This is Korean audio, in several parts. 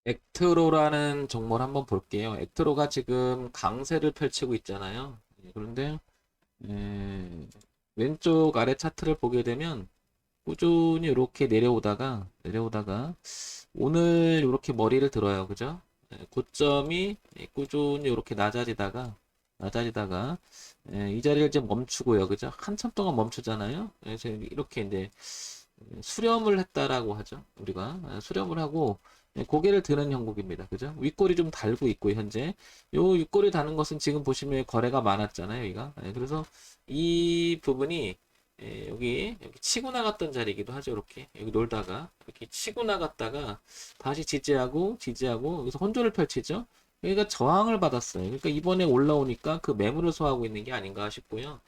액트로라는 종목을 한번 볼게요. 액트로가 지금 강세를 펼치고 있잖아요. 그런데 에, 왼쪽 아래 차트를 보게 되면 꾸준히 이렇게 내려오다가 오늘 이렇게 머리를 들어요. 그죠? 고점이 꾸준히 이렇게 낮아지다가 이 자리를 이제 멈추고요. 그죠? 한참 동안 멈추잖아요. 그래서 이렇게 이제 수렴을 했다라고 하죠. 우리가 수렴을 하고 고개를 드는 형국입니다. 그죠? 윗골이 좀 달고 있고 현재 요 윗골이 다는 것은 지금 보시면 거래가 많았잖아요. 여기가. 그래서 이 부분이 여기 치고 나갔던 자리이기도 하죠. 이렇게 여기 놀다가 이렇게 치고 나갔다가 다시 지지하고 여기서 혼조를 펼치죠. 여기가 저항을 받았어요. 그러니까 이번에 올라오니까 그 매물을 소화하고 있는 게 아닌가 싶고요.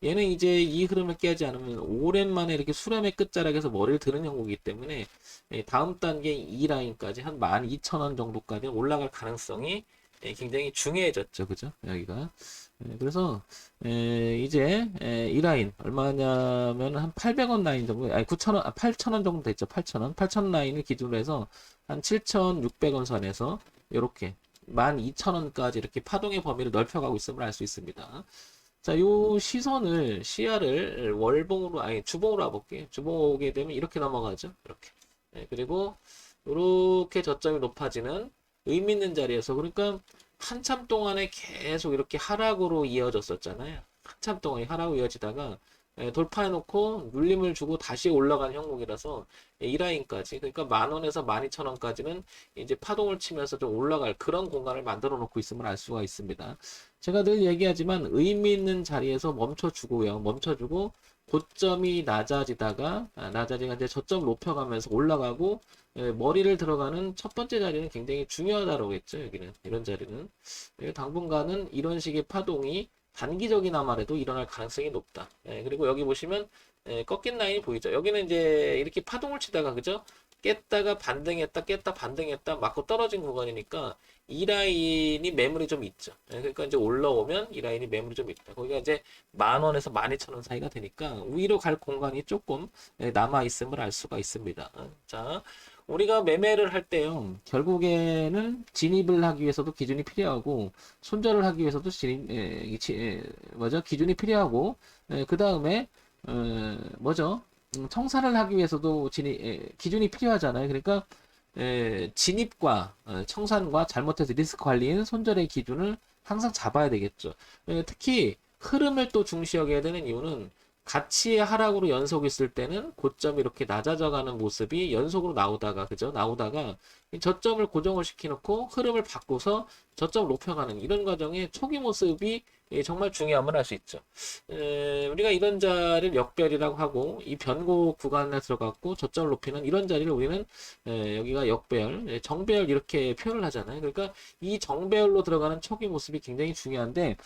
얘는 이제 이 흐름을 깨지 않으면 오랜만에 이렇게 수렴의 끝자락에서 머리를 드는 형국이기 때문에 다음 단계 이 라인까지 한 12,000원 정도까지 올라갈 가능성이 굉장히 중요해졌죠. 그죠? 여기가. 그래서 이제 이 라인 얼마냐면 한 800원 라인 정도, 아니 9,000원, 8,000원 정도 됐죠. 8,000원. 8,000원 라인을 기준으로 해서 한 7,600원 선에서 이렇게 12,000원까지 이렇게 파동의 범위를 넓혀가고 있음을 알 수 있습니다. 자, 요 시야를 월봉으로, 아니, 주봉으로 와볼게요. 주봉 오게 되면 이렇게 넘어가죠. 이렇게. 그리고, 요렇게 저점이 높아지는 의미 있는 자리에서, 그러니까, 한참 동안에 계속 이렇게 하락으로 이어졌었잖아요. 한참 동안 하락으로 이어지다가, 돌파해놓고 눌림을 주고 다시 올라간 형국이라서, 이 라인까지, 그러니까 10,000원에서 12,000원까지는 이제 파동을 치면서 좀 올라갈 그런 공간을 만들어 놓고 있음을 알 수가 있습니다. 제가 늘 얘기하지만 의미 있는 자리에서 멈춰주고요. 멈춰주고 고점이 낮아지다가 이제 저점 높여가면서 올라가고 머리를 들어가는 첫 번째 자리는 굉장히 중요하다고 했죠. 여기는 이런 자리는 당분간은 이런 식의 파동이 단기적이나마라도 일어날 가능성이 높다. 그리고 여기 보시면 꺾인 라인이 보이죠. 여기는 이제 이렇게 파동을 치다가 그죠? 깼다가 반등했다, 깼다 반등했다, 맞고 떨어진 구간이니까 이 라인이 매물이 좀 있죠. 그러니까 이제 올라오면 이 라인이 매물이 좀 있다. 거기가 이제 10,000원에서 12,000원 사이가 되니까 위로 갈 공간이 조금 남아 있음을 알 수가 있습니다. 자, 우리가 매매를 할 때요, 결국에는 진입을 하기 위해서도 기준이 필요하고, 손절을 하기 위해서도 뭐죠? 기준이 필요하고, 그 다음에, 뭐죠? 청산을 하기 위해서도 기준이 필요하잖아요. 그러니까, 진입과 청산과 잘못해서 리스크 관리인 손절의 기준을 항상 잡아야 되겠죠. 특히 흐름을 또 중시 여겨야 되는 이유는 가치의 하락으로 연속 있을 때는 고점이 이렇게 낮아져가는 모습이 연속으로 나오다가 그죠? 나오다가 이 저점을 고정을 시켜놓고 흐름을 바꿔서 저점을 높여가는 이런 과정의 초기 모습이 정말 중요함을 알 수 있죠. 우리가 이런 자리를 역별이라고 하고 이 변곡 구간에 들어갔고 저점을 높이는 이런 자리를 우리는 여기가 역배열, 정배열 이렇게 표현을 하잖아요. 그러니까 이 정배열로 들어가는 초기 모습이 굉장히 중요한데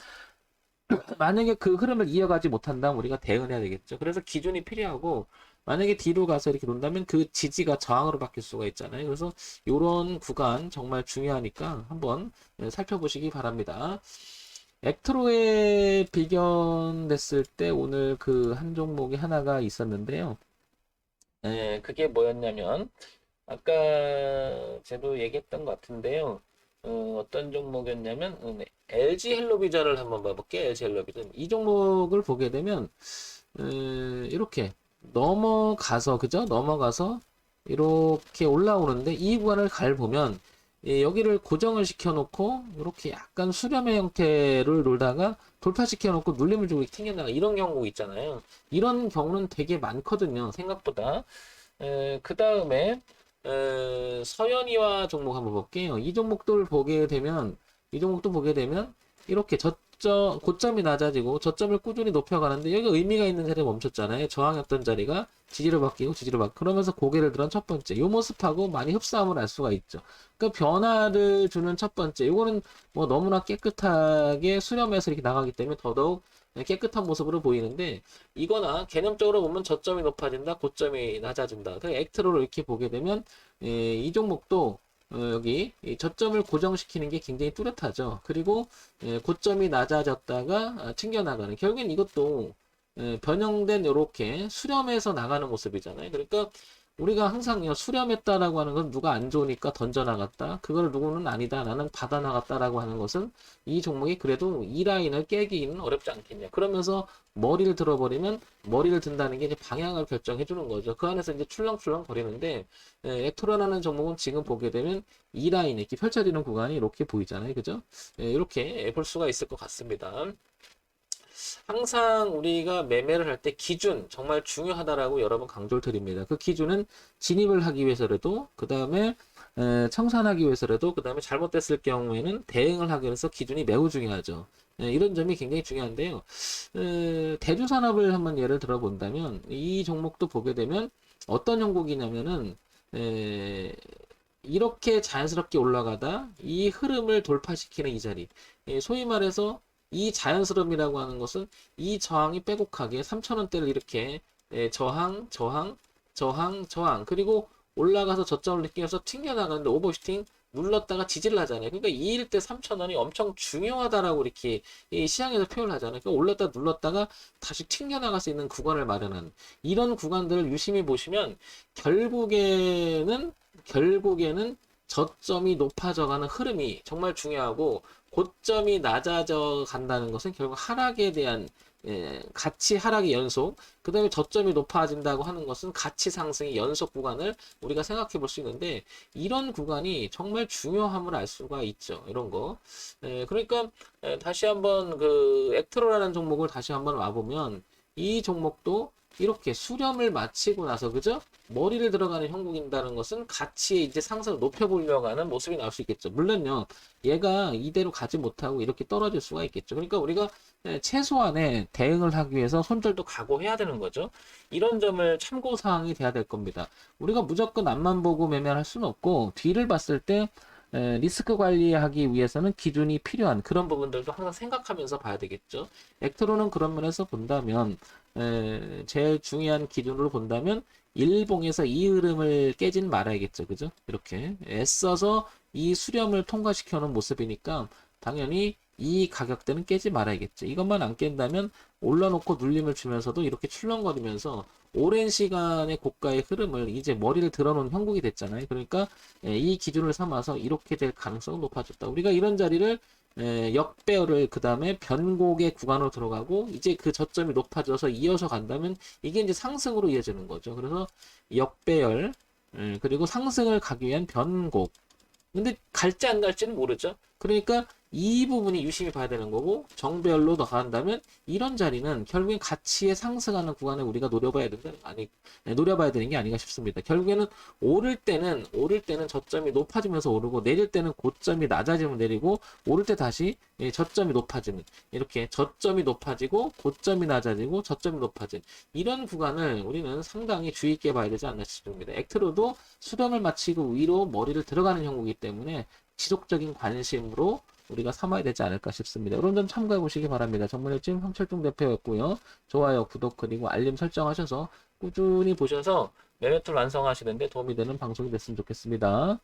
만약에 그 흐름을 이어가지 못한다면 우리가 대응해야 되겠죠. 그래서 기준이 필요하고 만약에 뒤로 가서 이렇게 논다면 그 지지가 저항으로 바뀔 수가 있잖아요. 그래서 이런 구간 정말 중요하니까 한번 살펴보시기 바랍니다. 액트로에 비견됐을 때 오늘 그 한 종목이 하나가 있었는데요. 그게 뭐였냐면 아까 제도 얘기했던 것 같은데요. 어떤 종목이었냐면 LG 헬로비전을 한번 봐볼게요. LG 헬로비전 이 종목을 보게 되면 이렇게 넘어가서 그죠? 넘어가서 이렇게 올라오는데 이 구간을 갈 보면 여기를 고정을 시켜놓고 이렇게 약간 수렴의 형태를 놀다가 돌파시켜놓고 눌림을 주고 튕겨나가 이런 경우 있잖아요. 이런 경우는 되게 많거든요. 생각보다. 그 다음에 서현이와 종목 한번 볼게요. 이 종목도 보게 되면 이렇게 고점이 낮아지고 저점을 꾸준히 높여가는데 여기 의미가 있는 자리에 멈췄잖아요. 저항했던 자리가 지지로 바뀌고 그러면서 고개를 들은 첫 번째 이 모습하고 많이 흡사함을 알 수가 있죠. 그 변화를 주는 첫 번째 이거는 뭐 너무나 깨끗하게 수렴해서 이렇게 나가기 때문에 더더욱 깨끗한 모습으로 보이는데 이거나 개념적으로 보면 저점이 높아진다, 고점이 낮아진다. 그 액트로를 이렇게 보게 되면 이 종목도 여기 저점을 고정시키는 게 굉장히 뚜렷하죠. 그리고 고점이 낮아졌다가 튕겨나가는 결국엔 이것도 변형된 이렇게 수렴해서 나가는 모습이잖아요. 그러니까 우리가 항상요, 수렴했다라고 하는 건 누가 안 좋으니까 던져나갔다. 그걸 누구는 아니다. 나는 받아나갔다라고 하는 것은 이 종목이 그래도 이 라인을 깨기는 어렵지 않겠냐. 그러면서 머리를 들어버리면 머리를 든다는 게 이제 방향을 결정해 주는 거죠. 그 안에서 이제 출렁출렁 거리는데, 엑토라라는 종목은 지금 보게 되면 이 라인에 이렇게 펼쳐지는 구간이 이렇게 보이잖아요. 그죠? 이렇게 볼 수가 있을 것 같습니다. 항상 우리가 매매를 할 때 기준 정말 중요하다라고 여러 번 강조를 드립니다. 그 기준은 진입을 하기 위해서라도 그 다음에 청산하기 위해서라도 그 다음에 잘못됐을 경우에는 대응을 하기 위해서 기준이 매우 중요하죠. 이런 점이 굉장히 중요한데요. 대주산업을 한번 예를 들어 본다면 이 종목도 보게 되면 어떤 종목이냐면은 이렇게 자연스럽게 올라가다 이 흐름을 돌파시키는 이 자리, 소위 말해서 이 자연스러움이라고 하는 것은 이 저항이 빼곡하게 3,000원대를 이렇게 저항, 저항, 저항, 저항, 그리고 올라가서 저점을 느끼면서 튕겨나가는데 오버슈팅 눌렀다가 지지를 하잖아요. 그러니까 이일 때 3,000원이 엄청 중요하다라고 이렇게 이 시장에서 표현을 하잖아요. 그러니까 올랐다 눌렀다가 다시 튕겨나갈 수 있는 구간을 마련하는 이런 구간들을 유심히 보시면 결국에는 저점이 높아져가는 흐름이 정말 중요하고 고점이 낮아져 간다는 것은 결국 하락에 대한 가치 하락의 연속, 그 다음에 저점이 높아진다고 하는 것은 가치 상승의 연속 구간을 우리가 생각해 볼 수 있는데 이런 구간이 정말 중요함을 알 수가 있죠. 이런 거. 그러니까 다시 한번 그 엑트로라는 종목을 다시 한번 와보면 이 종목도 이렇게 수렴을 마치고 나서 그죠? 머리를 들어가는 형국인다는 것은 가치의 이제 상승을 높여보려고 하는 모습이 나올 수 있겠죠. 물론요, 얘가 이대로 가지 못하고 이렇게 떨어질 수가 있겠죠. 그러니까 우리가 최소한의 대응을 하기 위해서 손절도 각오해야 되는 거죠. 이런 점을 참고사항이 돼야 될 겁니다. 우리가 무조건 앞만 보고 매매를 할 수는 없고, 뒤를 봤을 때 리스크 관리하기 위해서는 기준이 필요한 그런 부분들도 항상 생각하면서 봐야 되겠죠. 엑트로는 그런 면에서 본다면 제일 중요한 기준으로 본다면 일봉에서 이 흐름을 깨진 말아야겠죠. 그죠? 이렇게 애써서 이 수렴을 통과시켜 놓은 모습이니까 당연히 이 가격대는 깨지 말아야겠죠. 이것만 안 깬다면 올라놓고 눌림을 주면서도 이렇게 출렁거리면서 오랜 시간의 고가의 흐름을 이제 머리를 들어놓은 형국이 됐잖아요. 그러니까 이 기준을 삼아서 이렇게 될 가능성은 높아졌다. 우리가 이런 자리를 역배열을 그 다음에 변곡의 구간으로 들어가고 이제 그 저점이 높아져서 이어서 간다면 이게 이제 상승으로 이어지는 거죠. 그래서 역배열 그리고 상승을 가기 위한 변곡. 근데 갈지 안 갈지는 모르죠. 그러니까 이 부분이 유심히 봐야 되는 거고 정배열로 더 간다면 이런 자리는 결국엔 가치에 상승하는 구간을 우리가 노려봐야 되는 게 아닌가 싶습니다. 결국에는 오를 때는 저점이 높아지면서 오르고 내릴 때는 고점이 낮아지면 내리고 오를 때 다시 저점이 높아지는 이렇게 저점이 높아지고 고점이 낮아지고 저점이 높아진 이런 구간을 우리는 상당히 주의 있게 봐야 되지 않나 싶습니다. 엑트로도 수렴을 마치고 위로 머리를 들어가는 형국이기 때문에 지속적인 관심으로 우리가 삼아야 되지 않을까 싶습니다. 이런 점 참고해 보시기 바랍니다. 전문일진 황철중 대표였고요. 좋아요, 구독 그리고 알림 설정하셔서 꾸준히 보셔서 매매툴 완성하시는데 도움이 되는 방송이 됐으면 좋겠습니다.